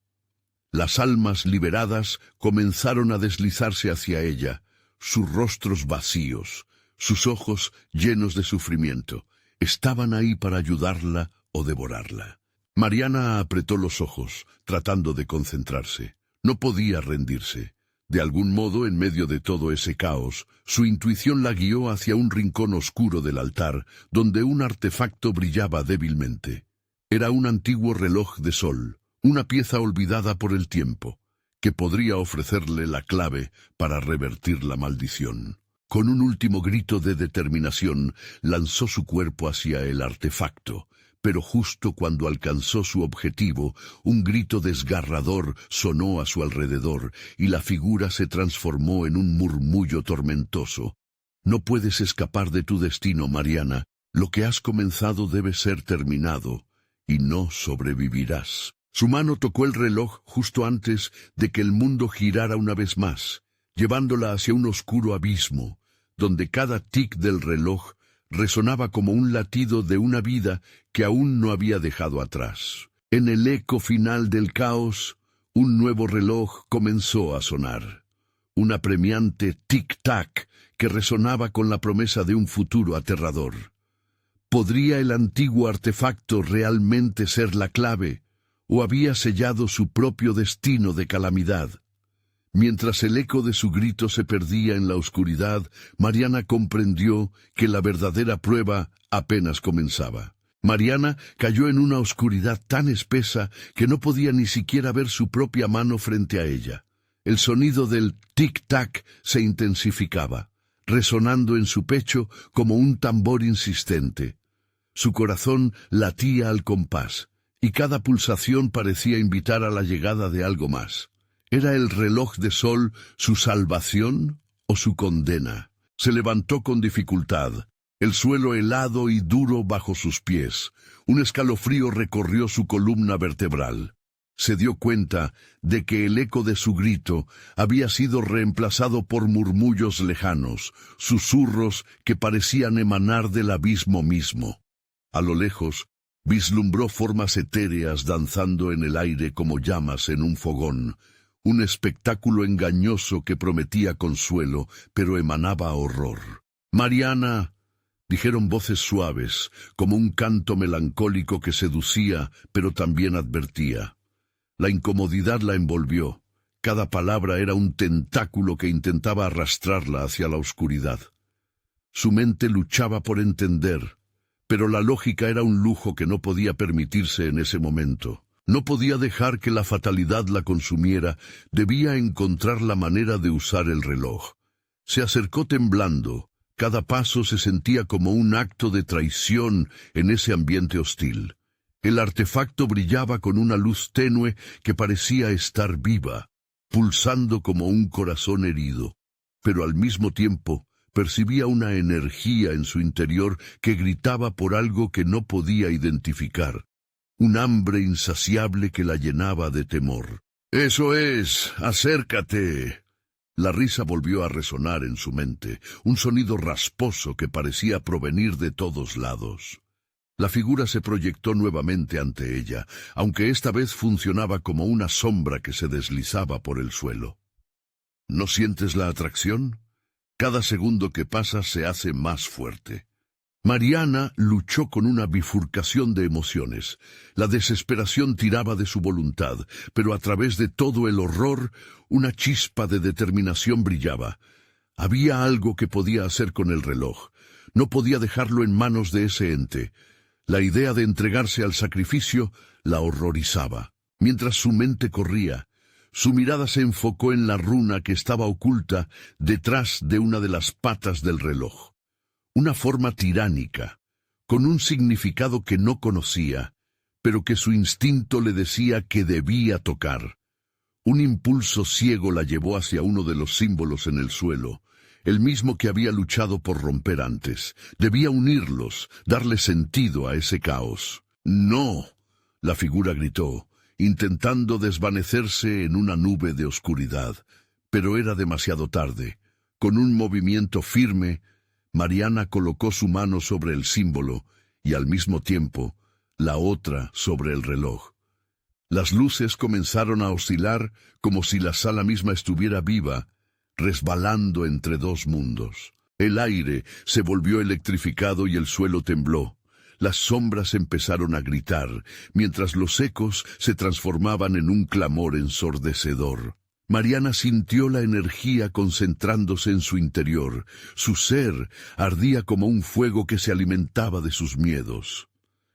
Las almas liberadas comenzaron a deslizarse hacia ella, sus rostros vacíos, sus ojos llenos de sufrimiento. Estaban ahí para ayudarla o devorarla. Mariana apretó los ojos, tratando de concentrarse. No podía rendirse. De algún modo, en medio de todo ese caos, su intuición la guió hacia un rincón oscuro del altar, donde un artefacto brillaba débilmente. Era un antiguo reloj de sol, una pieza olvidada por el tiempo, que podría ofrecerle la clave para revertir la maldición. Con un último grito de determinación, lanzó su cuerpo hacia el artefacto, pero justo cuando alcanzó su objetivo, un grito desgarrador sonó a su alrededor y la figura se transformó en un murmullo tormentoso. No puedes escapar de tu destino, Mariana. Lo que has comenzado debe ser terminado, y no sobrevivirás. Su mano tocó el reloj justo antes de que el mundo girara una vez más, llevándola hacia un oscuro abismo, donde cada tic del reloj resonaba como un latido de una vida que aún no había dejado atrás. En el eco final del caos, un nuevo reloj comenzó a sonar. Un apremiante tic-tac que resonaba con la promesa de un futuro aterrador. ¿Podría el antiguo artefacto realmente ser la clave, o había sellado su propio destino de calamidad? Mientras el eco de su grito se perdía en la oscuridad, Mariana comprendió que la verdadera prueba apenas comenzaba. Mariana cayó en una oscuridad tan espesa que no podía ni siquiera ver su propia mano frente a ella. El sonido del tic-tac se intensificaba, resonando en su pecho como un tambor insistente. Su corazón latía al compás, y cada pulsación parecía invitar a la llegada de algo más. ¿Era el reloj de sol su salvación o su condena? Se levantó con dificultad, el suelo helado y duro bajo sus pies. Un escalofrío recorrió su columna vertebral. Se dio cuenta de que el eco de su grito había sido reemplazado por murmullos lejanos, susurros que parecían emanar del abismo mismo. A lo lejos, vislumbró formas etéreas danzando en el aire como llamas en un fogón, un espectáculo engañoso que prometía consuelo, pero emanaba horror. «Mariana», dijeron voces suaves, como un canto melancólico que seducía, pero también advertía. La incomodidad la envolvió. Cada palabra era un tentáculo que intentaba arrastrarla hacia la oscuridad. Su mente luchaba por entender, pero la lógica era un lujo que no podía permitirse en ese momento. No podía dejar que la fatalidad la consumiera, debía encontrar la manera de usar el reloj. Se acercó temblando, cada paso se sentía como un acto de traición en ese ambiente hostil. El artefacto brillaba con una luz tenue que parecía estar viva, pulsando como un corazón herido, pero al mismo tiempo percibía una energía en su interior que gritaba por algo que no podía identificar. Un hambre insaciable que la llenaba de temor. «¡Eso es! ¡Acércate!». La risa volvió a resonar en su mente, un sonido rasposo que parecía provenir de todos lados. La figura se proyectó nuevamente ante ella, aunque esta vez funcionaba como una sombra que se deslizaba por el suelo. ¿No sientes la atracción? Cada segundo que pasa se hace más fuerte. Mariana luchó con una bifurcación de emociones. La desesperación tiraba de su voluntad, pero a través de todo el horror, una chispa de determinación brillaba. Había algo que podía hacer con el reloj. No podía dejarlo en manos de ese ente. La idea de entregarse al sacrificio la horrorizaba. Mientras su mente corría, su mirada se enfocó en la runa que estaba oculta detrás de una de las patas del reloj. Una forma tiránica, con un significado que no conocía, pero que su instinto le decía que debía tocar. Un impulso ciego la llevó hacia uno de los símbolos en el suelo, el mismo que había luchado por romper antes. Debía unirlos, darle sentido a ese caos. «¡No!», la figura gritó, intentando desvanecerse en una nube de oscuridad, pero era demasiado tarde. Con un movimiento firme, Mariana colocó su mano sobre el símbolo y al mismo tiempo la otra sobre el reloj. Las luces comenzaron a oscilar como si la sala misma estuviera viva, resbalando entre dos mundos. El aire se volvió electrificado y el suelo tembló. Las sombras empezaron a gritar, mientras los ecos se transformaban en un clamor ensordecedor. Mariana sintió la energía concentrándose en su interior. Su ser ardía como un fuego que se alimentaba de sus miedos.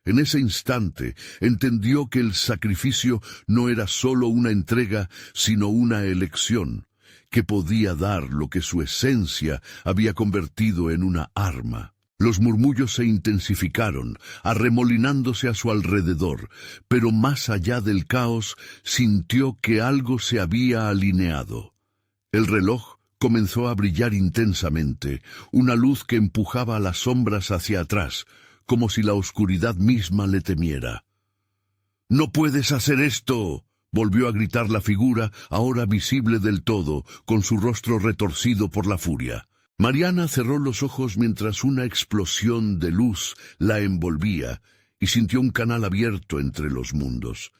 En ese instante entendió que el sacrificio no era solo una entrega, sino una elección, que podía dar lo que su esencia había convertido en una arma. Los murmullos se intensificaron, arremolinándose a su alrededor, pero más allá del caos sintió que algo se había alineado. El reloj comenzó a brillar intensamente, una luz que empujaba a las sombras hacia atrás, como si la oscuridad misma le temiera. «¡No puedes hacer esto!», volvió a gritar la figura, ahora visible del todo, con su rostro retorcido por la furia. Mariana cerró los ojos mientras una explosión de luz la envolvía y sintió un canal abierto entre los mundos.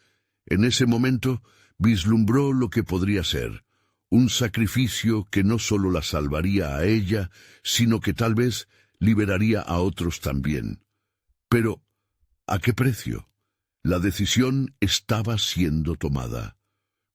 En ese momento vislumbró lo que podría ser, un sacrificio que no solo la salvaría a ella, sino que tal vez liberaría a otros también. Pero, ¿a qué precio? La decisión estaba siendo tomada.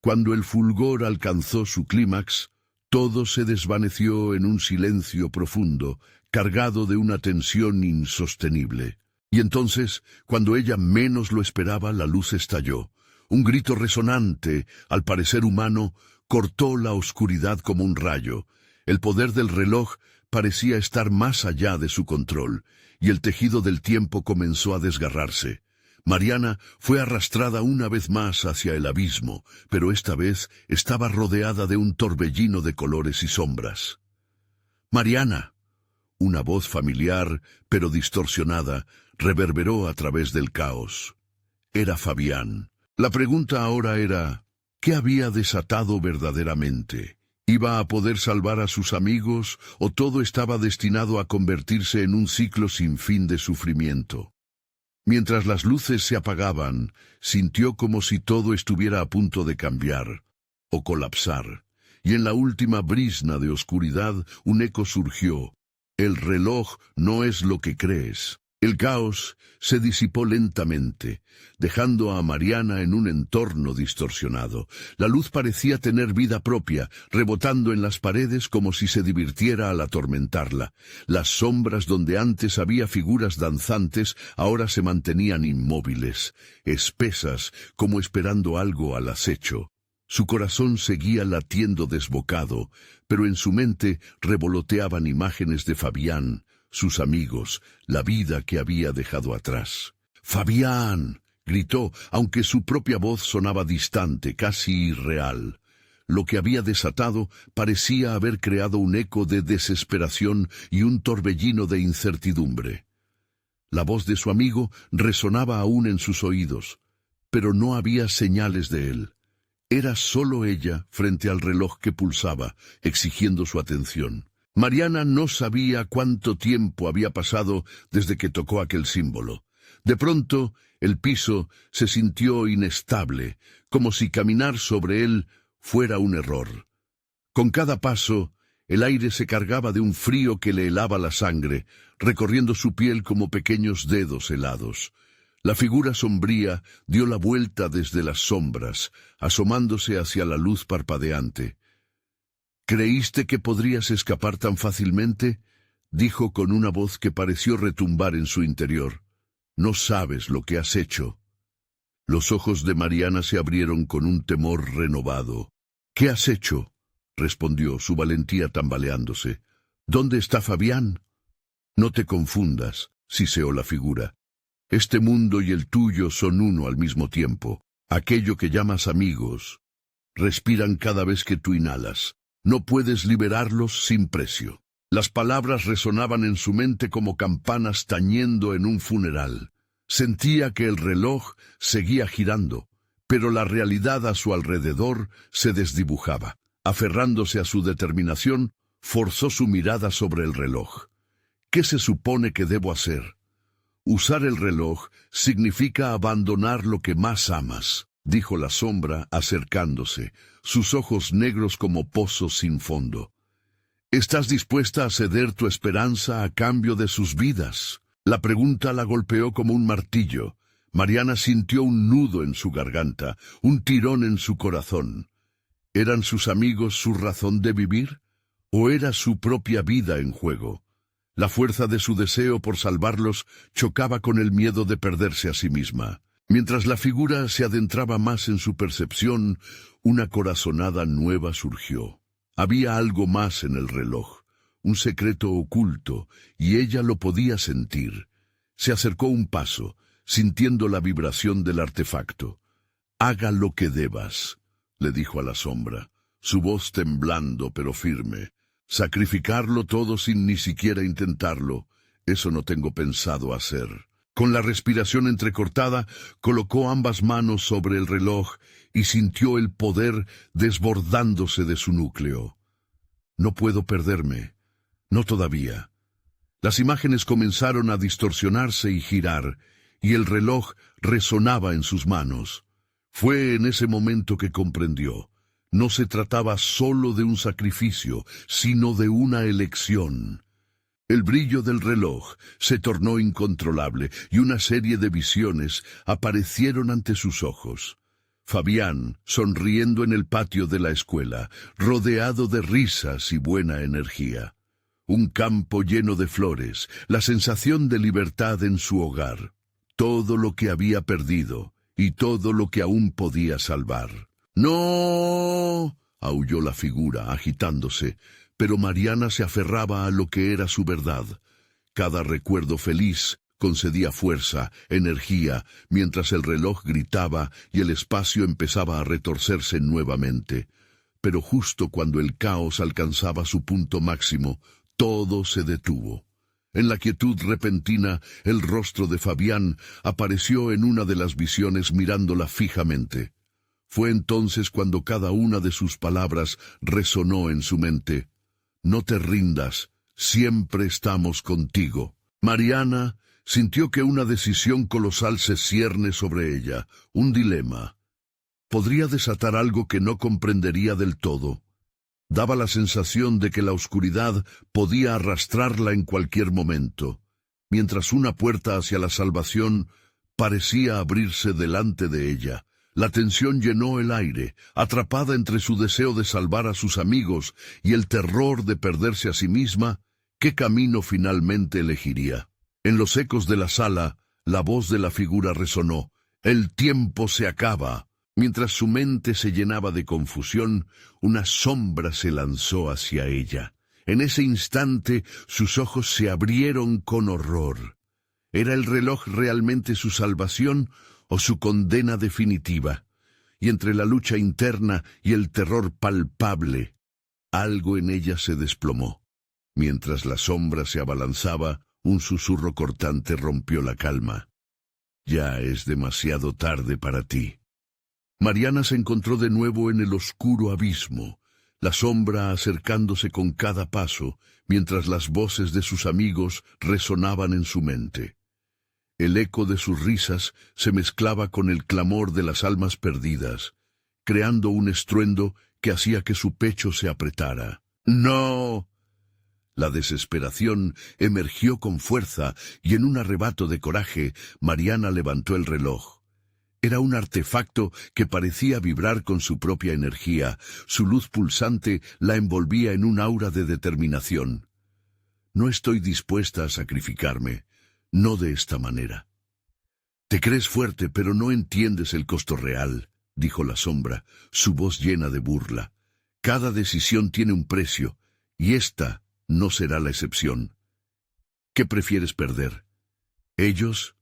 Cuando el fulgor alcanzó su clímax, todo se desvaneció en un silencio profundo, cargado de una tensión insostenible. Y entonces, cuando ella menos lo esperaba, la luz estalló. Un grito resonante, al parecer humano, cortó la oscuridad como un rayo. El poder del reloj parecía estar más allá de su control, y el tejido del tiempo comenzó a desgarrarse. Mariana fue arrastrada una vez más hacia el abismo, pero esta vez estaba rodeada de un torbellino de colores y sombras. «¡Mariana!». Una voz familiar, pero distorsionada, reverberó a través del caos. Era Fabián. La pregunta ahora era, ¿qué había desatado verdaderamente? ¿Iba a poder salvar a sus amigos o todo estaba destinado a convertirse en un ciclo sin fin de sufrimiento? Mientras las luces se apagaban, sintió como si todo estuviera a punto de cambiar o colapsar, y en la última brisna de oscuridad un eco surgió. «El reloj no es lo que crees». El caos se disipó lentamente, dejando a Mariana en un entorno distorsionado. La luz parecía tener vida propia, rebotando en las paredes como si se divirtiera al atormentarla. Las sombras donde antes había figuras danzantes ahora se mantenían inmóviles, espesas, como esperando algo al acecho. Su corazón seguía latiendo desbocado, pero en su mente revoloteaban imágenes de Fabián, sus amigos, la vida que había dejado atrás. «¡Fabián!», gritó, aunque su propia voz sonaba distante, casi irreal. Lo que había desatado parecía haber creado un eco de desesperación y un torbellino de incertidumbre. La voz de su amigo resonaba aún en sus oídos, pero no había señales de él. Era solo ella frente al reloj que pulsaba, exigiendo su atención. Mariana no sabía cuánto tiempo había pasado desde que tocó aquel símbolo. De pronto, el piso se sintió inestable, como si caminar sobre él fuera un error. Con cada paso, el aire se cargaba de un frío que le helaba la sangre, recorriendo su piel como pequeños dedos helados. La figura sombría dio la vuelta desde las sombras, asomándose hacia la luz parpadeante. «¿Creíste que podrías escapar tan fácilmente?», dijo con una voz que pareció retumbar en su interior. «No sabes lo que has hecho». Los ojos de Mariana se abrieron con un temor renovado. «¿Qué has hecho?», respondió, su valentía tambaleándose. «¿Dónde está Fabián?». «No te confundas», siseó la figura. «Este mundo y el tuyo son uno al mismo tiempo. Aquello que llamas amigos respiran cada vez que tú inhalas. No puedes liberarlos sin precio». Las palabras resonaban en su mente como campanas tañendo en un funeral. Sentía que el reloj seguía girando, pero la realidad a su alrededor se desdibujaba. Aferrándose a su determinación, forzó su mirada sobre el reloj. ¿Qué se supone que debo hacer? Usar el reloj significa abandonar lo que más amas. dijo la sombra acercándose, sus ojos negros como pozos sin fondo. ¿Estás dispuesta a ceder tu esperanza a cambio de sus vidas? La pregunta la golpeó como un martillo. Mariana sintió un nudo en su garganta, un tirón en su corazón. ¿Eran sus amigos su razón de vivir? ¿O era su propia vida en juego? La fuerza de su deseo por salvarlos chocaba con el miedo de perderse a sí misma. Mientras la figura se adentraba más en su percepción, una corazonada nueva surgió. Había algo más en el reloj, un secreto oculto, y ella lo podía sentir. Se acercó un paso, sintiendo la vibración del artefacto. «Haga lo que debas», le dijo a la sombra, su voz temblando pero firme. «Sacrificarlo todo sin ni siquiera intentarlo, eso no tengo pensado hacer». Con la respiración entrecortada, colocó ambas manos sobre el reloj y sintió el poder desbordándose de su núcleo. «No puedo perderme, no todavía». Las imágenes comenzaron a distorsionarse y girar, y el reloj resonaba en sus manos. Fue en ese momento que comprendió. No se trataba solo de un sacrificio, sino de una elección. El brillo del reloj se tornó incontrolable y una serie de visiones aparecieron ante sus ojos. Fabián, sonriendo en el patio de la escuela, rodeado de risas y buena energía. Un campo lleno de flores, la sensación de libertad en su hogar. Todo lo que había perdido y todo lo que aún podía salvar. «¡No!», aulló la figura, agitándose, pero Mariana se aferraba a lo que era su verdad. Cada recuerdo feliz concedía fuerza, energía, mientras el reloj gritaba y el espacio empezaba a retorcerse nuevamente. Pero justo cuando el caos alcanzaba su punto máximo, todo se detuvo. En la quietud repentina, el rostro de Fabián apareció en una de las visiones mirándola fijamente. Fue entonces cuando cada una de sus palabras resonó en su mente. «No te rindas, siempre estamos contigo». Mariana sintió que una decisión colosal se cierne sobre ella, un dilema. Podría desatar algo que no comprendería del todo. Daba la sensación de que la oscuridad podía arrastrarla en cualquier momento, mientras una puerta hacia la salvación parecía abrirse delante de ella. La tensión llenó el aire, atrapada entre su deseo de salvar a sus amigos y el terror de perderse a sí misma. ¿Qué camino finalmente elegiría? En los ecos de la sala, la voz de la figura resonó. «El tiempo se acaba». Mientras su mente se llenaba de confusión, una sombra se lanzó hacia ella. En ese instante, sus ojos se abrieron con horror. ¿Era el reloj realmente su salvación o su condena definitiva? Y entre la lucha interna y el terror palpable, algo en ella se desplomó. Mientras la sombra se abalanzaba, un susurro cortante rompió la calma. «Ya es demasiado tarde para ti». Mariana se encontró de nuevo en el oscuro abismo, la sombra acercándose con cada paso, mientras las voces de sus amigos resonaban en su mente. El eco de sus risas se mezclaba con el clamor de las almas perdidas, creando un estruendo que hacía que su pecho se apretara. «¡No!». La desesperación emergió con fuerza y en un arrebato de coraje, Mariana levantó el reloj. Era un artefacto que parecía vibrar con su propia energía. Su luz pulsante la envolvía en un aura de determinación. «No estoy dispuesta a sacrificarme, no de esta manera». «Te crees fuerte, pero no entiendes el costo real», dijo la sombra, su voz llena de burla. «Cada decisión tiene un precio, y esta no será la excepción. ¿Qué prefieres perder? ¿Ellos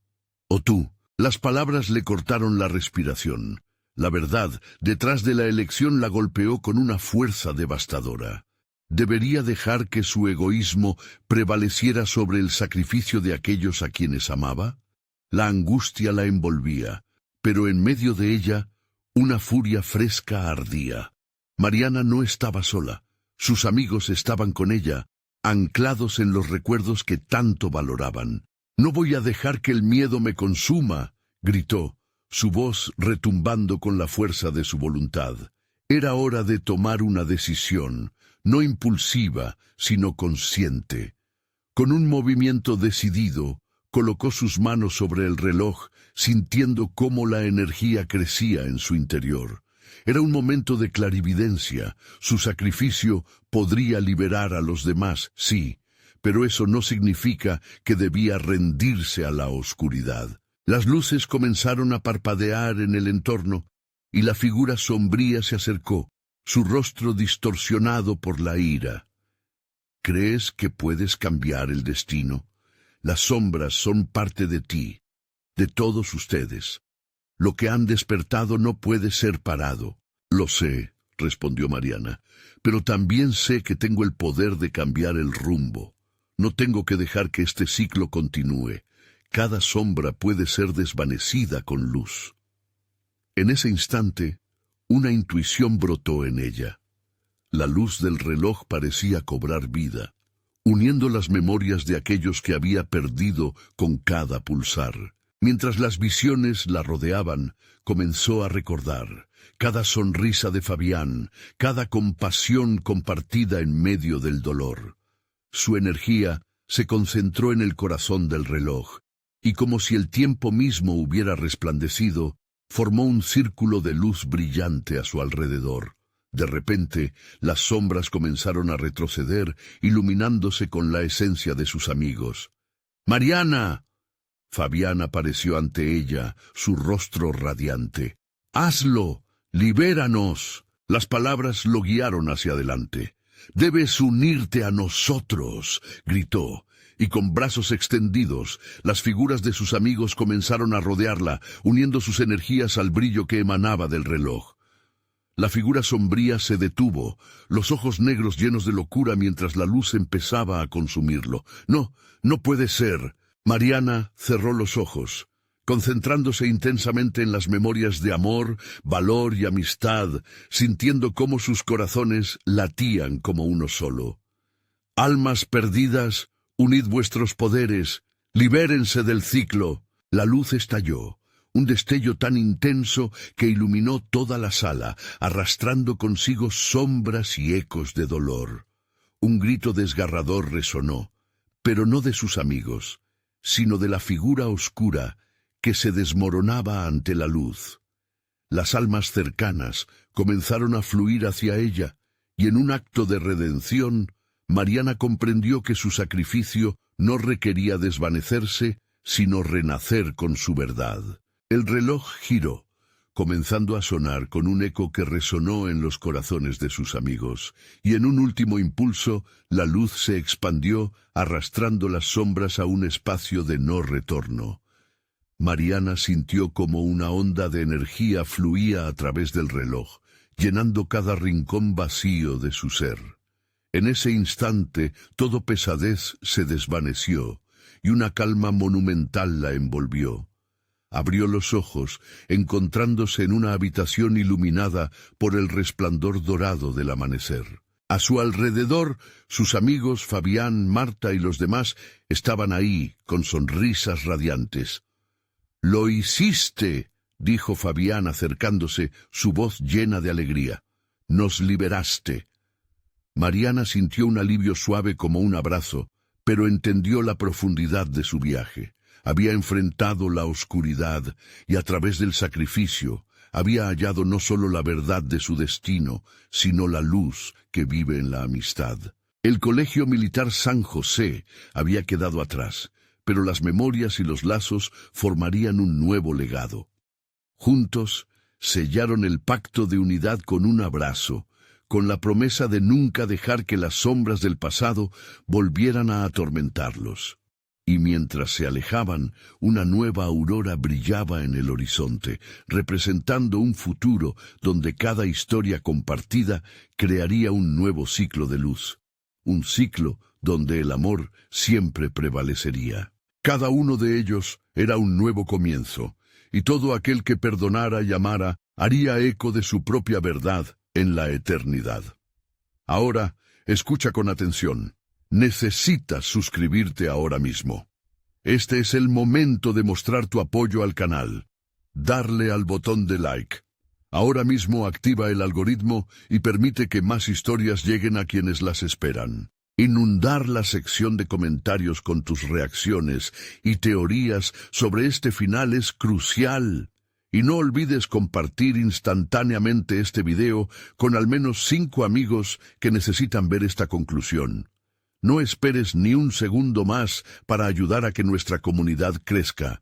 o tú?». Las palabras le cortaron la respiración. La verdad, detrás de la elección la golpeó con una fuerza devastadora. ¿Debería dejar que su egoísmo prevaleciera sobre el sacrificio de aquellos a quienes amaba? La angustia la envolvía, pero en medio de ella, una furia fresca ardía. Mariana no estaba sola. Sus amigos estaban con ella, anclados en los recuerdos que tanto valoraban. «No voy a dejar que el miedo me consuma», gritó, su voz retumbando con la fuerza de su voluntad. Era hora de tomar una decisión, no impulsiva, sino consciente. Con un movimiento decidido, colocó sus manos sobre el reloj, sintiendo cómo la energía crecía en su interior. Era un momento de clarividencia. Su sacrificio podría liberar a los demás, sí, pero eso no significa que debía rendirse a la oscuridad. Las luces comenzaron a parpadear en el entorno, y la figura sombría se acercó, su rostro distorsionado por la ira. ¿Crees que puedes cambiar el destino? Las sombras son parte de ti, de todos ustedes. Lo que han despertado no puede ser parado. Lo sé, respondió Mariana, pero también sé que tengo el poder de cambiar el rumbo. No tengo que dejar que este ciclo continúe. Cada sombra puede ser desvanecida con luz. En ese instante, una intuición brotó en ella. La luz del reloj parecía cobrar vida, uniendo las memorias de aquellos que había perdido con cada pulsar. Mientras las visiones la rodeaban, comenzó a recordar cada sonrisa de Fabián, cada compasión compartida en medio del dolor. Su energía se concentró en el corazón del reloj, y como si el tiempo mismo hubiera resplandecido, formó un círculo de luz brillante a su alrededor. De repente, las sombras comenzaron a retroceder, iluminándose con la esencia de sus amigos. ¡Mariana! Fabián apareció ante ella, su rostro radiante. ¡Hazlo! ¡Libéranos! Las palabras lo guiaron hacia adelante. «Debes unirte a nosotros», gritó, y con brazos extendidos, las figuras de sus amigos comenzaron a rodearla, uniendo sus energías al brillo que emanaba del reloj. La figura sombría se detuvo, los ojos negros llenos de locura mientras la luz empezaba a consumirlo. «No, no puede ser». Mariana cerró los ojos, concentrándose intensamente en las memorias de amor, valor y amistad, sintiendo cómo sus corazones latían como uno solo. «Almas perdidas, unid vuestros poderes, libérense del ciclo». La luz estalló, un destello tan intenso que iluminó toda la sala, arrastrando consigo sombras y ecos de dolor. Un grito desgarrador resonó, pero no de sus amigos, sino de la figura oscura que se desmoronaba ante la luz. Las almas cercanas comenzaron a fluir hacia ella, y en un acto de redención, Mariana comprendió que su sacrificio no requería desvanecerse, sino renacer con su verdad. El reloj giró, comenzando a sonar con un eco que resonó en los corazones de sus amigos, y en un último impulso, la luz se expandió, arrastrando las sombras a un espacio de no retorno. Mariana sintió como una onda de energía fluía a través del reloj, llenando cada rincón vacío de su ser. En ese instante, todo pesadez se desvaneció, y una calma monumental la envolvió. Abrió los ojos, encontrándose en una habitación iluminada por el resplandor dorado del amanecer. A su alrededor, sus amigos Fabián, Marta y los demás estaban ahí, con sonrisas radiantes. «¡Lo hiciste!», dijo Fabián acercándose, su voz llena de alegría. «Nos liberaste». Mariana sintió un alivio suave como un abrazo, pero entendió la profundidad de su viaje. Había enfrentado la oscuridad y a través del sacrificio había hallado no solo la verdad de su destino, sino la luz que vive en la amistad. El Colegio Militar San José había quedado atrás, pero las memorias y los lazos formarían un nuevo legado. Juntos sellaron el pacto de unidad con un abrazo, con la promesa de nunca dejar que las sombras del pasado volvieran a atormentarlos. Y mientras se alejaban, una nueva aurora brillaba en el horizonte, representando un futuro donde cada historia compartida crearía un nuevo ciclo de luz. Un ciclo donde el amor siempre prevalecería. Cada uno de ellos era un nuevo comienzo, y todo aquel que perdonara y amara haría eco de su propia verdad en la eternidad. Ahora, escucha con atención. Necesitas suscribirte ahora mismo. Este es el momento de mostrar tu apoyo al canal. darle al botón de like. Ahora mismo activa el algoritmo y permite que más historias lleguen a quienes las esperan. Inundar la sección de comentarios con tus reacciones y teorías sobre este final es crucial. Y no olvides compartir instantáneamente este video con al menos 5 amigos que necesitan ver esta conclusión. No esperes ni un segundo más para ayudar a que nuestra comunidad crezca.